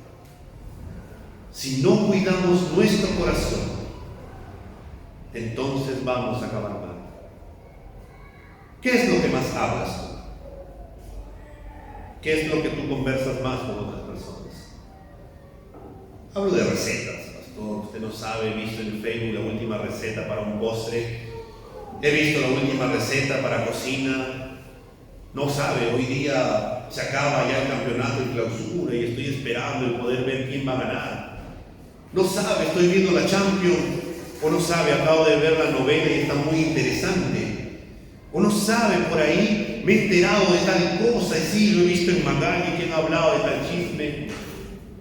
Si no cuidamos nuestro corazón, entonces vamos a acabar mal. ¿Qué es lo que más hablas tú? ¿Qué es lo que tú conversas más con otras personas? Hablo de recetas, pastor. Usted no sabe, he visto en Facebook la última receta para un postre, he visto la última receta para cocina. No sabe, hoy día se acaba ya el campeonato de clausura y estoy esperando el poder ver quién va a ganar. No sabe, estoy viendo la Champions. O no sabe, acabo de ver la novela y está muy interesante. O no sabe, por ahí me he enterado de tal cosa, y sí, lo he visto en Magali, quien ha hablado de tal chisme.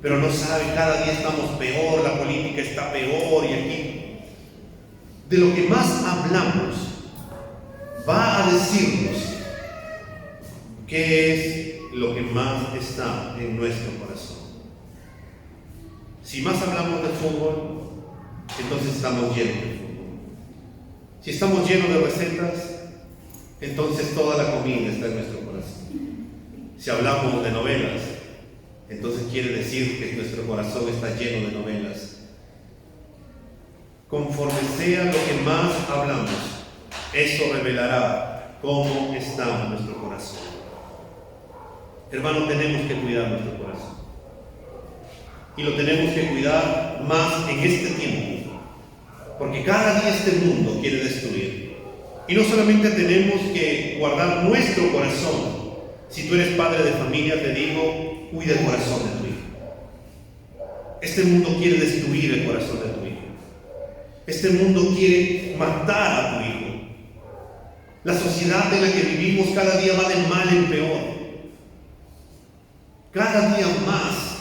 Pero no sabe, cada día estamos peor, la política está peor, y aquí de lo que más hablamos va a decirnos qué es lo que más está en nuestro corazón. Si más hablamos de fútbol, entonces estamos llenos de fútbol. Si estamos llenos de recetas, entonces toda la comida está en nuestro corazón. Si hablamos de novelas, entonces quiere decir que nuestro corazón está lleno de novelas. Conforme sea lo que más hablamos, eso revelará cómo está nuestro corazón. Hermanos, tenemos que cuidar nuestro corazón. Y lo tenemos que cuidar más en este tiempo, porque cada día este mundo quiere destruir. Y no solamente tenemos que guardar nuestro corazón. Si tú eres padre de familia, te digo, cuida el corazón de tu hijo. Este mundo quiere destruir el corazón de tu hijo. Este mundo quiere matar a tu hijo. La sociedad en la que vivimos cada día va de mal en peor. Cada día más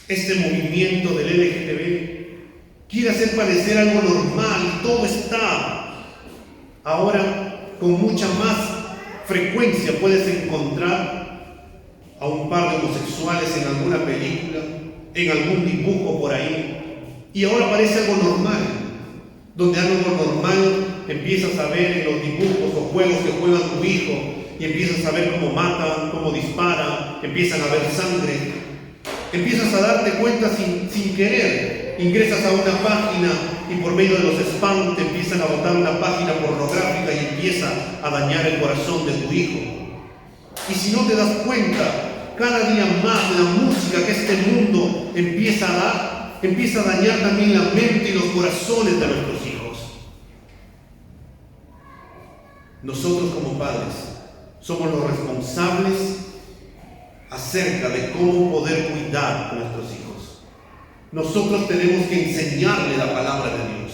este movimiento del LGTB quiere hacer parecer algo normal. Todo está ahora con mucha más frecuencia. Puedes encontrar a un par de homosexuales en alguna película, en algún dibujo por ahí, y ahora parece algo normal, donde algo normal empiezas a ver en los dibujos o juegos que juega tu hijo, y empiezas a ver cómo matan, cómo disparan, empiezan a ver sangre. Empiezas a darte cuenta sin querer. Ingresas a una página y por medio de los spam te empiezan a botar una página pornográfica y empieza a dañar el corazón de tu hijo. Y si no te das cuenta, cada día más la música que este mundo empieza a dar, empieza a dañar también la mente y los corazones de nuestros hijos. Nosotros como padres somos los responsables acerca de cómo poder cuidar a nuestros hijos. Nosotros tenemos que enseñarle la palabra de Dios.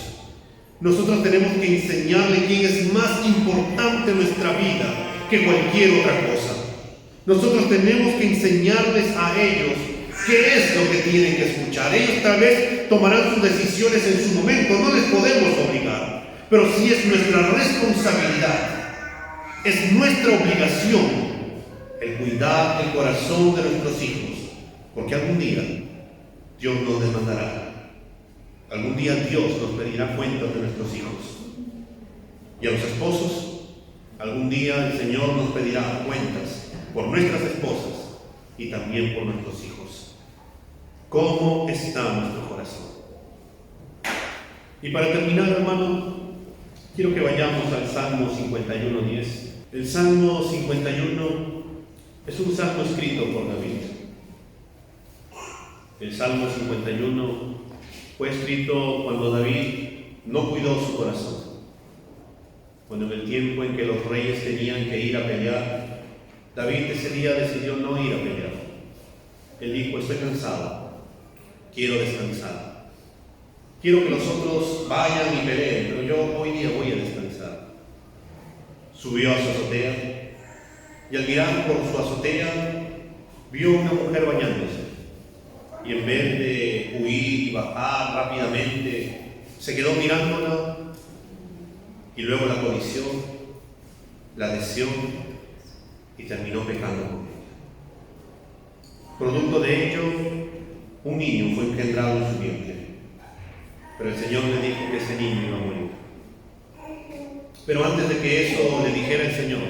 Nosotros tenemos que enseñarle quién es más importante en nuestra vida que cualquier otra cosa. Nosotros tenemos que enseñarles a ellos qué es lo que tienen que escuchar. Ellos tal vez tomarán sus decisiones en su momento, no les podemos obligar, pero sí es nuestra responsabilidad, es nuestra obligación el cuidar el corazón de nuestros hijos, porque algún día Dios nos demandará, algún día Dios nos pedirá cuentas de nuestros hijos. Y a los esposos, algún día el Señor nos pedirá cuentas por nuestras esposas y también por nuestros hijos. ¿Cómo está nuestro corazón? Y para terminar, hermano, quiero que vayamos al Salmo 51:10. El Salmo 51 es un salmo escrito por David. El Salmo 51 fue escrito cuando David no cuidó su corazón. Cuando en el tiempo en que los reyes tenían que ir a pelear, David ese día decidió no ir a pelear. Él dijo: estoy cansado, quiero descansar. Quiero que los otros vayan y peleen, pero yo hoy día voy a descansar. Subió a su azotea y al mirar por su azotea vio una mujer bañándose. Y en vez de huir y bajar rápidamente, se quedó mirándola y luego la codició, la deseó y terminó pecando con ella. Producto de ello, un niño fue engendrado en su vientre, pero el Señor le dijo que ese niño iba a morir. Pero antes de que eso le dijera el Señor,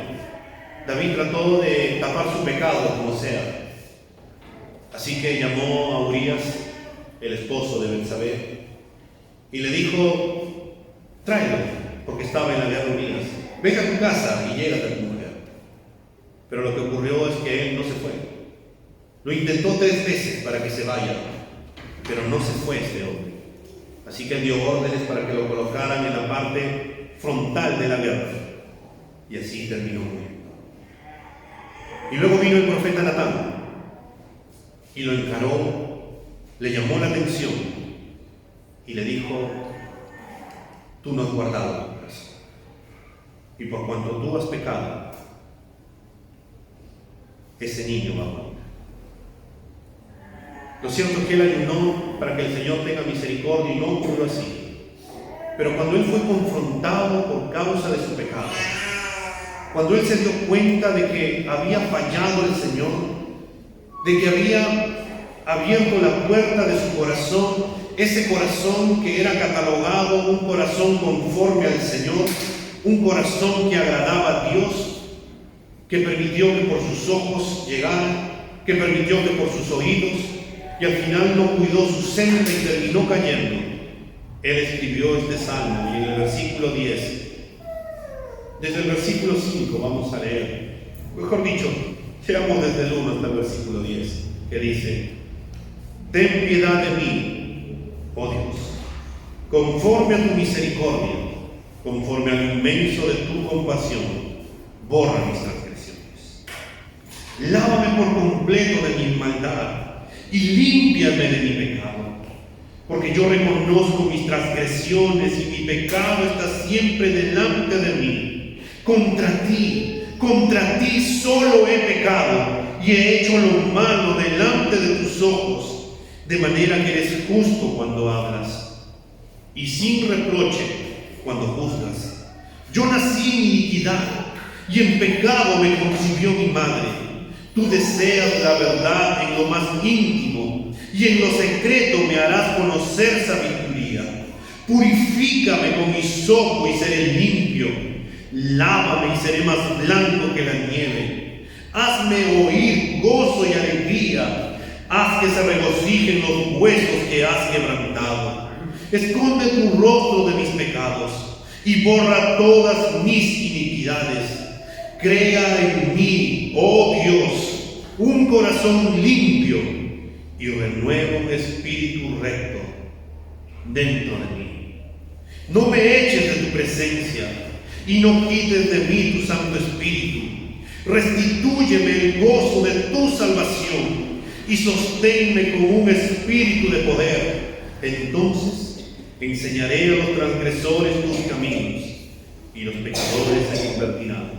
David trató de tapar su pecado como sea. Así que llamó a Urías, el esposo de Betsabé, y le dijo: tráelo, porque estaba en la guerra de Urías. Venga a tu casa y llégate a tu mujer. Pero lo que ocurrió es que él no se fue. Lo intentó 3 veces para que se vaya, pero no se fue este hombre. Así que dio órdenes para que lo colocaran en la parte frontal de la guerra. Y así terminó muriendo. Y luego vino el profeta Natán y lo encaró, le llamó la atención y le dijo: tú no has guardado tu corazón, y por cuanto tú has pecado, ese niño va a morir. Lo cierto es que él ayunó para que el Señor tenga misericordia y no ocurrió así. Pero cuando él fue confrontado por causa de su pecado, cuando él se dio cuenta de que había fallado el Señor, de que había abierto la puerta de su corazón, ese corazón que era catalogado un corazón conforme al Señor, un corazón que agradaba a Dios, que permitió que por sus ojos llegara, que permitió que por sus oídos, y al final no cuidó su senda y terminó cayendo. Él escribió este salmo y en el versículo 10, desde el versículo 5 vamos a leer, mejor dicho, leamos desde el 1 hasta el versículo 10, que dice: ten piedad de mí, oh Dios, conforme a tu misericordia, conforme al inmenso de tu compasión, borra mis transgresiones. Lávame por completo de mi maldad y límpiame de mi pecado, porque yo reconozco mis transgresiones y mi pecado está siempre delante de mí. Contra ti solo he pecado y he hecho lo malo delante de tus ojos, de manera que eres justo cuando hablas y sin reproche cuando juzgas. Yo nací en iniquidad y en pecado me concibió mi madre. Tú deseas la verdad en lo más íntimo y en lo secreto me harás conocer sabiduría. Purifícame con hisopo y seré limpio. Lávame y seré más blanco que la nieve. Hazme oír gozo y alegría. Haz que se regocijen los huesos que has quebrantado. Esconde tu rostro de mis pecados y borra todas mis iniquidades. Crea en mí, oh Dios, un corazón limpio y renueva un espíritu recto dentro de mí. No me eches de tu presencia y no quites de mí tu Santo Espíritu. Restitúyeme el gozo de tu salvación y sosténme con un espíritu de poder. Entonces Enseñaré a los transgresores tus caminos, y los pecadores se convertirán.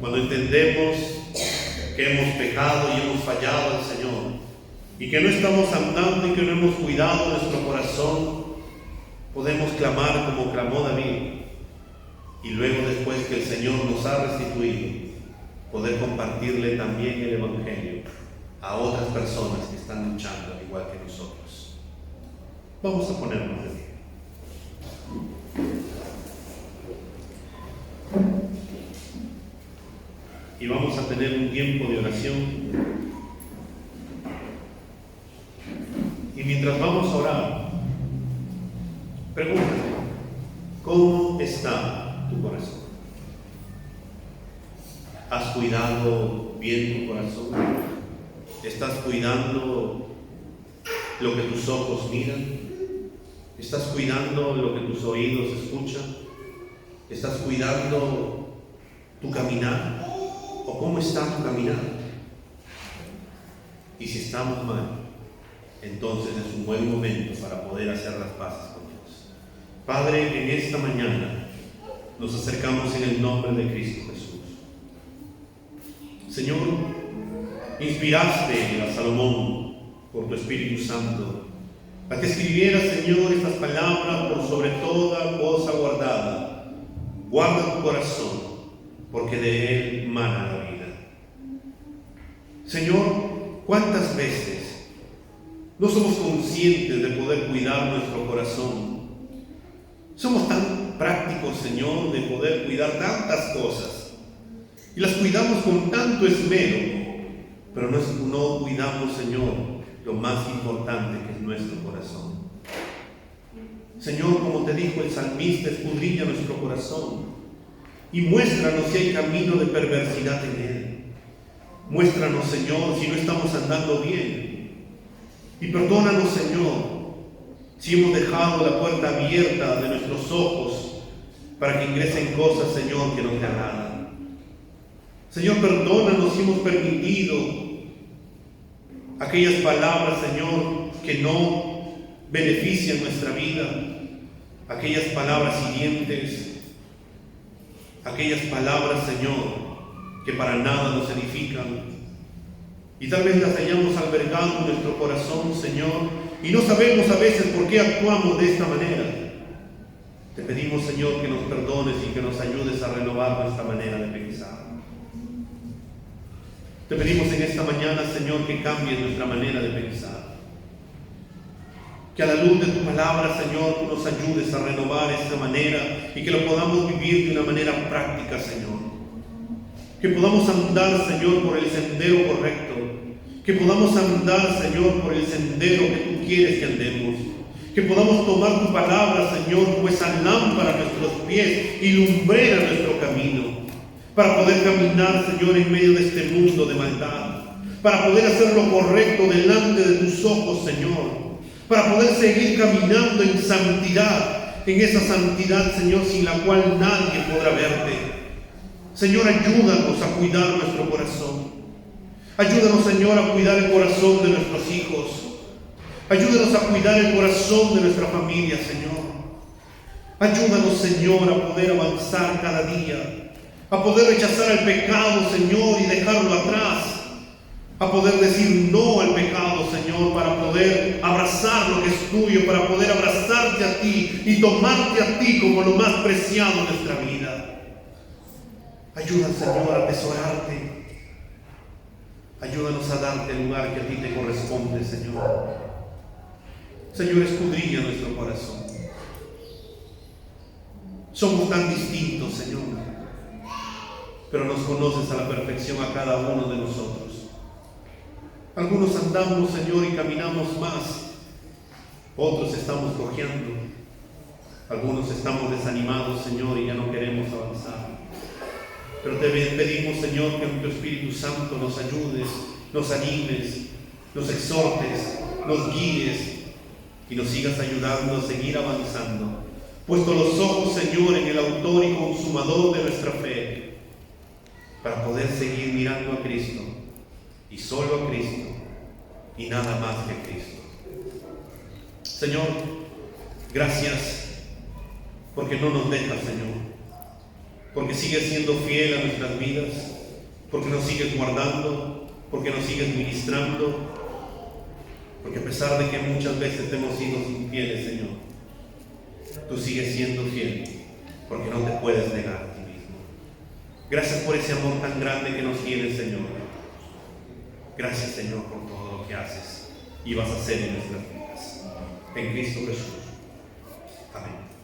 Cuando entendemos que hemos pecado y hemos fallado al Señor, y que no estamos andando y que no hemos cuidado nuestro corazón, podemos clamar como clamó David, y luego, después que el Señor nos ha restituido, poder compartirle también el Evangelio a otras personas que están luchando al igual que nosotros. Vamos a ponernos de pie. Y vamos a tener un tiempo de oración. Y mientras vamos a orar, pregúntate, ¿cómo está tu corazón? ¿Has cuidado bien tu corazón? ¿Estás cuidando lo que tus ojos miran? ¿Estás cuidando lo que tus oídos escuchan? ¿Estás cuidando tu caminar? ¿O cómo está tu caminar? Y si estamos mal, entonces es un buen momento para poder hacer las paces con Dios. Padre, en esta mañana nos acercamos en el nombre de Cristo Jesús. Señor, inspiraste a Salomón por tu Espíritu Santo a que escribiera, Señor, estas palabras: por sobre toda cosa guardada, guarda tu corazón, porque de él mana la vida. Señor, ¿cuántas veces no somos conscientes de poder cuidar nuestro corazón? Somos tan prácticos, Señor, de poder cuidar tantas cosas, y las cuidamos con tanto esmero, pero no cuidamos, Señor, lo más importante, que es nuestro corazón. Señor, como te dijo el salmista, escudriña nuestro corazón y muéstranos si hay camino de perversidad en él. Muéstranos, Señor, si no estamos andando bien, y perdónanos, Señor, si hemos dejado la puerta abierta de nuestros ojos para que ingresen cosas, Señor, que no te agradan. Señor, perdónanos si hemos permitido aquellas palabras, Señor, que no benefician nuestra vida, aquellas palabras hirientes, aquellas palabras, Señor, que para nada nos edifican, y tal vez las hayamos albergado en nuestro corazón, Señor, y no sabemos a veces por qué actuamos de esta manera. Te pedimos, Señor, que nos perdones y que nos ayudes a renovar nuestra manera de pensar. Te pedimos en esta mañana, Señor, que cambies nuestra manera de pensar. Que a la luz de tu palabra, Señor, tú nos ayudes a renovar esta manera y que lo podamos vivir de una manera práctica, Señor. Que podamos andar, Señor, por el sendero correcto. Que podamos andar, Señor, por el sendero que tú quieres que andemos. Que podamos tomar tu palabra, Señor, como esa lámpara a nuestros pies y lumbrera nuestro camino, para poder caminar, Señor, en medio de este mundo de maldad, para poder hacer lo correcto delante de tus ojos, Señor, para poder seguir caminando en santidad, en esa santidad, Señor, sin la cual nadie podrá verte. Señor, ayúdanos a cuidar nuestro corazón. Ayúdanos, Señor, a cuidar el corazón de nuestros hijos. Ayúdanos a cuidar el corazón de nuestra familia, Señor. Ayúdanos, Señor, a poder avanzar cada día, a poder rechazar el pecado, Señor, y dejarlo atrás, a poder decir no al pecado, Señor, para poder abrazar lo que es tuyo, para poder abrazarte a ti y tomarte a ti como lo más preciado de nuestra vida. Ayúdanos, Señor, a atesorarte. Ayúdanos a darte el lugar que a ti te corresponde, Señor. Señor, escudriña nuestro corazón. Somos tan distintos, Señor, pero nos conoces a la perfección a cada uno de nosotros. Algunos andamos, Señor, y caminamos más. Otros estamos cojeando. Algunos estamos desanimados, Señor, y ya no queremos avanzar. Pero te pedimos, Señor, que con tu Espíritu Santo nos ayudes, nos animes, nos exhortes, nos guíes y nos sigas ayudando a seguir avanzando. Puesto los ojos, Señor, en el autor y consumador de nuestra fe, para poder seguir mirando a Cristo, y solo a Cristo, y nada más que a Cristo. Señor, gracias porque no nos dejas, Señor, porque sigues siendo fiel a nuestras vidas, porque nos sigues guardando, porque nos sigues ministrando, porque a pesar de que muchas veces te hemos sido infieles, Señor, tú sigues siendo fiel, porque no te puedes negar a ti mismo. Gracias por ese amor tan grande que nos tienes, Señor. Gracias, Señor, por todo lo que haces y vas a hacer en nuestras vidas. En Cristo Jesús. Amén.